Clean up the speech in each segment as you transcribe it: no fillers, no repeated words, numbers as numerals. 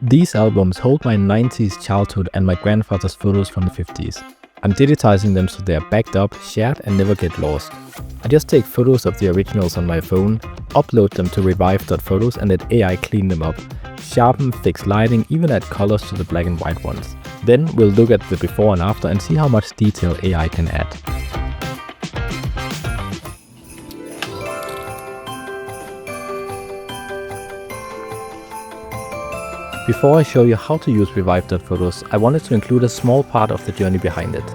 These albums hold my 90s childhood and my grandfather's photos from the 50s. I'm digitising them so they are backed up, shared and never get lost. I just take photos of the originals on my phone, upload them to Revive.photos and let AI clean them up, sharpen, fix lighting, even add colors to the black and white ones. Then we'll look at the before and after and see how much detail AI can add. Before I show you how to use Revive.photos, I wanted to include a small part of the journey behind it.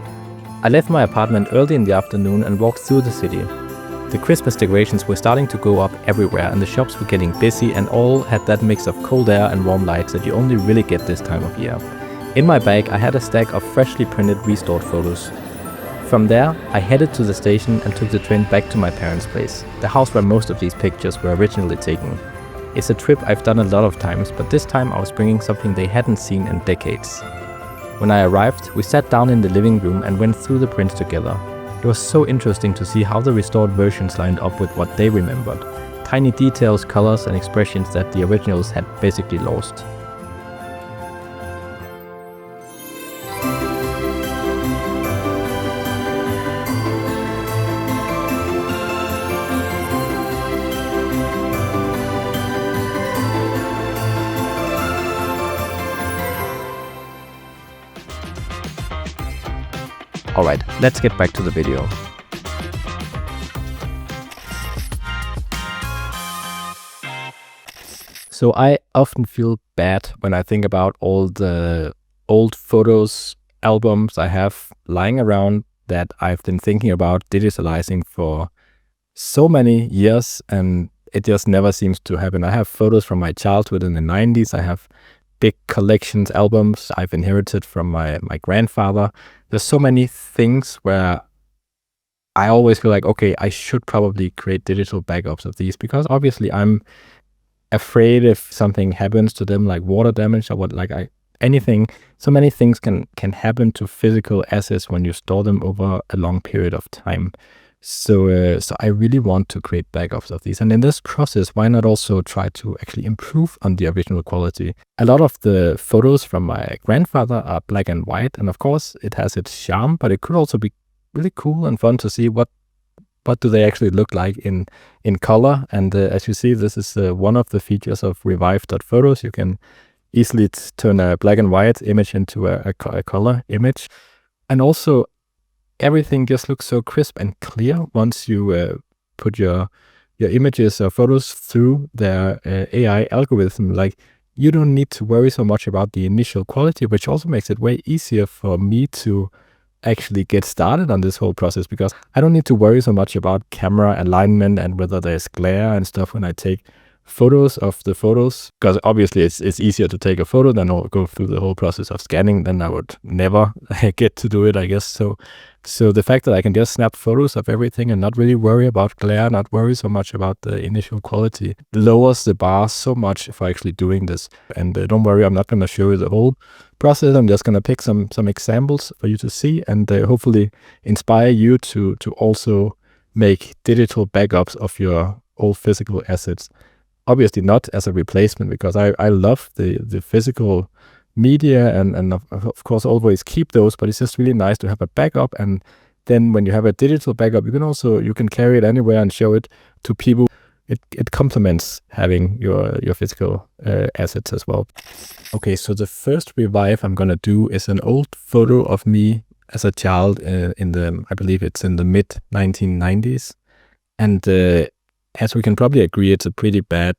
I left my apartment early in the afternoon and walked through the city. The Christmas decorations were starting to go up everywhere and the shops were getting busy and all had that mix of cold air and warm lights that you only really get this time of year. In my bag I had a stack of freshly printed restored photos. From there, I headed to the station and took the train back to my parents' place, the house where most of these pictures were originally taken. It's a trip I've done a lot of times, but this time I was bringing something they hadn't seen in decades. When I arrived, we sat down in the living room and went through the prints together. It was so interesting to see how the restored versions lined up with what they remembered. Tiny details, colors and expressions that the originals had basically lost. Alright, let's get back to the video. So I often feel bad when I think about all the old photos, albums I have lying around that I've been thinking about digitalizing for so many years and it just never seems to happen. I have photos from my childhood in the 90s. I have big collections, albums I've inherited from my grandfather. There's so many things where I always feel like, okay, I should probably create digital backups of these because obviously I'm afraid if something happens to them, like water damage or what, anything. So many things can happen to physical assets when you store them over a long period of time. So I really want to create backups of these. And in this process, why not also try to actually improve on the original quality? A lot of the photos from my grandfather are black and white. And of course, it has its charm, but it could also be really cool and fun to see what do they actually look like in color. And as you see, this is one of the features of Revive.photos. You can easily turn a black and white image into a color image. And also, everything just looks so crisp and clear once you put your images or photos through their AI algorithm. Like, you don't need to worry so much about the initial quality, which also makes it way easier for me to actually get started on this whole process because I don't need to worry so much about camera alignment and whether there's glare and stuff when I take photos of the photos, because obviously it's easier to take a photo than go through the whole process of scanning. Then I would never get to do it, I guess. So the fact that I can just snap photos of everything and not really worry about glare, not worry so much about the initial quality, lowers the bar so much for actually doing this. And don't worry, I'm not going to show you the whole process. I'm just going to pick some examples for you to see and hopefully inspire you to also make digital backups of your old physical assets. Obviously not as a replacement, because I love the physical media and of course always keep those, but it's just really nice to have a backup. And then when you have a digital backup, you can carry it anywhere and show it to people. It complements having your physical assets as well. Okay, so the first Revive I'm gonna do is an old photo of me as a child I believe it's in the mid 1990s. And as we can probably agree, it's a pretty bad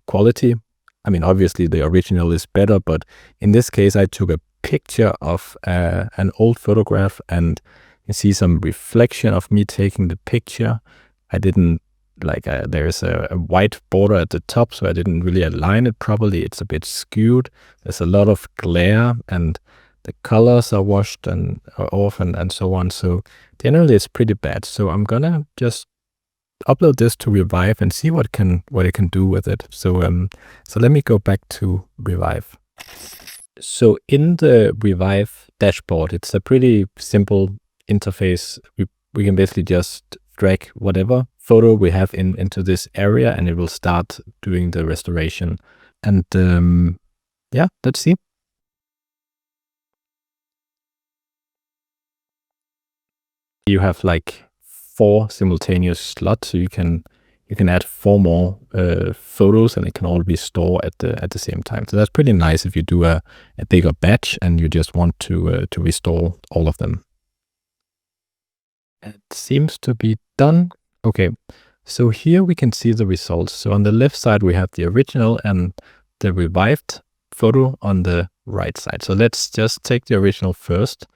quality. I mean, obviously the original is better, but in this case, I took a picture of an old photograph and you see some reflection of me taking the picture. I didn't there's a white border at the top, so I didn't really align it properly. It's a bit skewed. There's a lot of glare and the colors are washed off and so on. So generally it's pretty bad. So I'm gonna just upload this to Revive and see what it can do with it. So let me go back to Revive. So in the Revive dashboard, it's a pretty simple interface. We can basically just drag whatever photo we have into this area and it will start doing the restoration. And yeah, let's see. You have like 4 simultaneous slots, so you can add 4 more photos, and it can all be stored at the same time. So that's pretty nice if you do a bigger batch and you just want to restore all of them. It seems to be done. Okay, so here we can see the results. So on the left side we have the original and the revived photo on the right side. So let's just take the original first.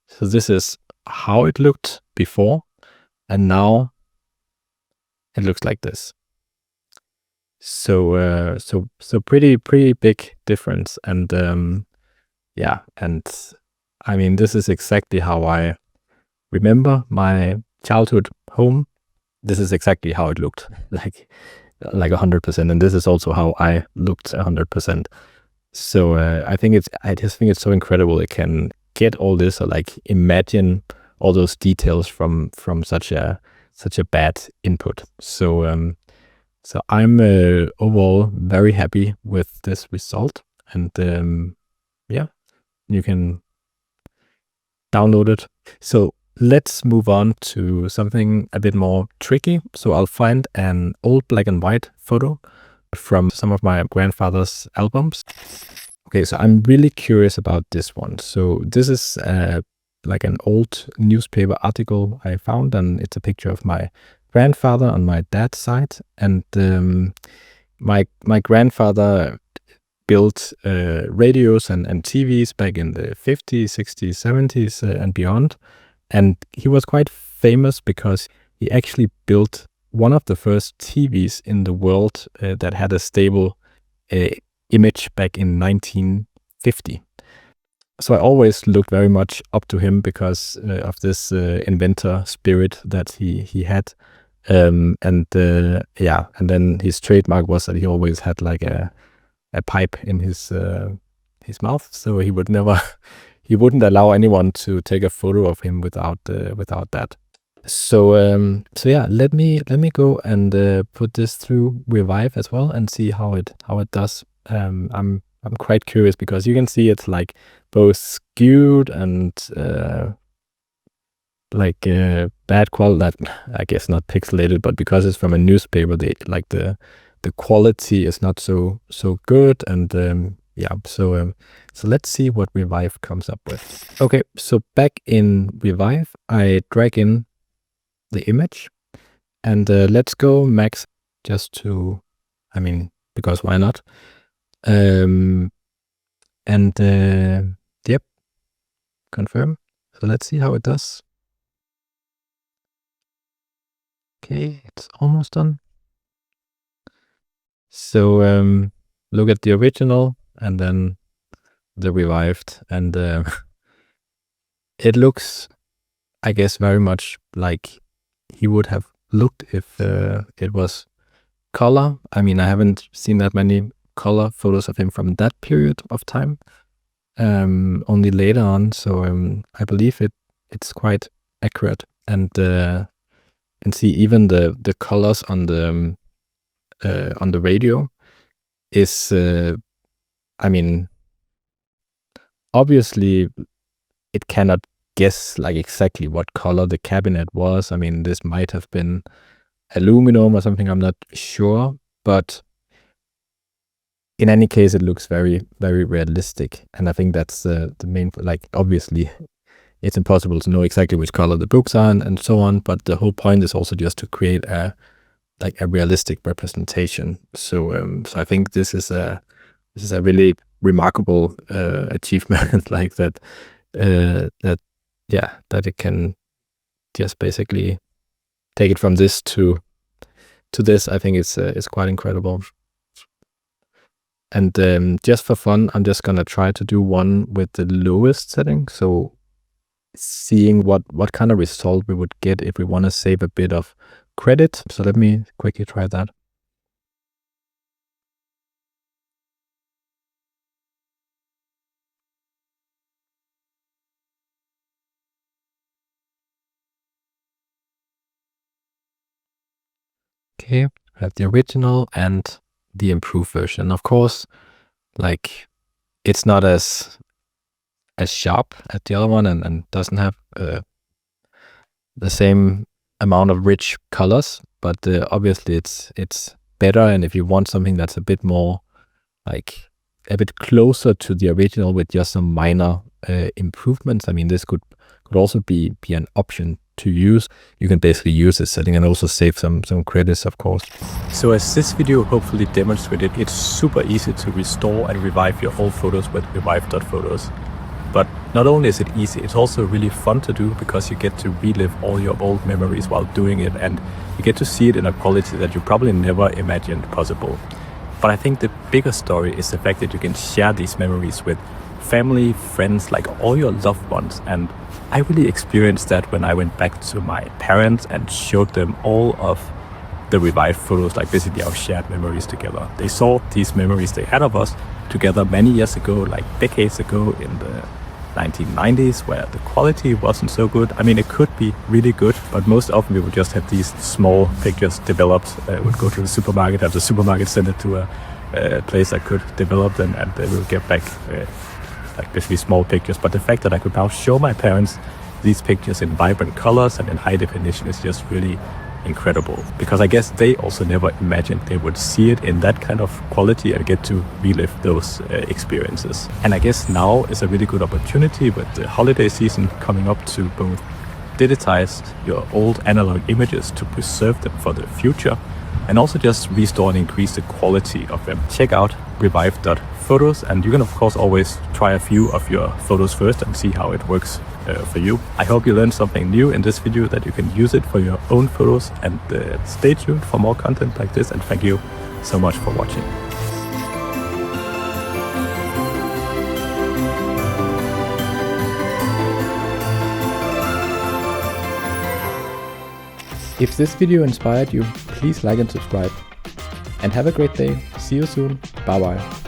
So this is how it looked before, and now it looks like this. So so pretty big difference. And yeah, and I mean, this is exactly how I remember my childhood home. This is exactly how it looked, like 100%. And this is also how I looked 100%. So I just think it's so incredible it can get all this, or like imagine all those details from such a bad input. So so I'm overall very happy with this result. And yeah, you can download it. So let's move on to something a bit more tricky. So I'll find an old black and white photo from some of my grandfather's albums. Okay, so I'm really curious about this one. So this is like an old newspaper article I found, and it's a picture of my grandfather on my dad's side. And my grandfather built radios and TVs back in the 50s, 60s, 70s, and beyond. And he was quite famous because he actually built one of the first TVs in the world that had a stable image back in 1950. So I always looked very much up to him because of this inventor spirit that he had. And yeah, and then his trademark was that he always had like a pipe in his mouth, so he would never he wouldn't allow anyone to take a photo of him without that. So so yeah, let me go and put this through Revive as well and see how it does. I'm quite curious because you can see it's like both skewed and like bad quality. I guess not pixelated, but because it's from a newspaper, they like the quality is not so good. And yeah, so so let's see what Revive comes up with. Okay, so back in Revive, I drag in the image, and let's go max just to, I mean, because why not? And yep, confirm. So let's see how it does. Okay, it's almost done. So look at the original and then the revived, and it looks, I guess, very much like he would have looked if it was color. I mean, I haven't seen that many color photos of him from that period of time, only later on. So I believe it's quite accurate. And see, even the colors on the radio is I mean, obviously it cannot guess like exactly what color the cabinet was. I mean, this might have been aluminum or something, I'm not sure, but in any case it looks very realistic. And I think that's the main, like, obviously it's impossible to know exactly which color the books are and so on, but the whole point is also just to create a realistic representation. So so I think this is a really remarkable achievement like that yeah, that it can just basically take it from this to this. I think it's quite incredible. And just for fun, I'm just gonna try to do one with the lowest setting, so seeing what kind of result we would get if we want to save a bit of credit. So let me quickly try that. Okay, I have the original and the improved version. Of course, like it's not as sharp as the other one, and doesn't have the same amount of rich colors, but obviously it's better. And if you want something that's a bit more like a bit closer to the original with just some minor improvements, I mean, this could also be an option to use. You can basically use this setting and also save some credits, of course. So as this video hopefully demonstrated, it's super easy to restore and revive your old photos with Revive.photos. But not only is it easy, it's also really fun to do, because you get to relive all your old memories while doing it, and you get to see it in a quality that you probably never imagined possible. But I think the bigger story is the fact that you can share these memories with family, friends, like all your loved ones. And I really experienced that when I went back to my parents and showed them all of the revived photos, like basically our shared memories together. They saw these memories they had of us together many years ago, like decades ago in the 1990s, where the quality wasn't so good. I mean, it could be really good, but most often we would just have these small pictures developed. Would go to the supermarket, have the supermarket send it to a place that could develop them, and they will get back like basically small pictures. But the fact that I could now show my parents these pictures in vibrant colors and in high definition is just really incredible, because I guess they also never imagined they would see it in that kind of quality and get to relive those experiences. And I guess now is a really good opportunity with the holiday season coming up to both digitize your old analog images to preserve them for the future, and also just restore and increase the quality of them. Check out Revive.photos, and you can of course always try a few of your photos first and see how it works for you. I hope you learned something new in this video, that you can use it for your own photos, and stay tuned for more content like this, and thank you so much for watching. If this video inspired you, please like and subscribe. And have a great day. See you soon. Bye bye.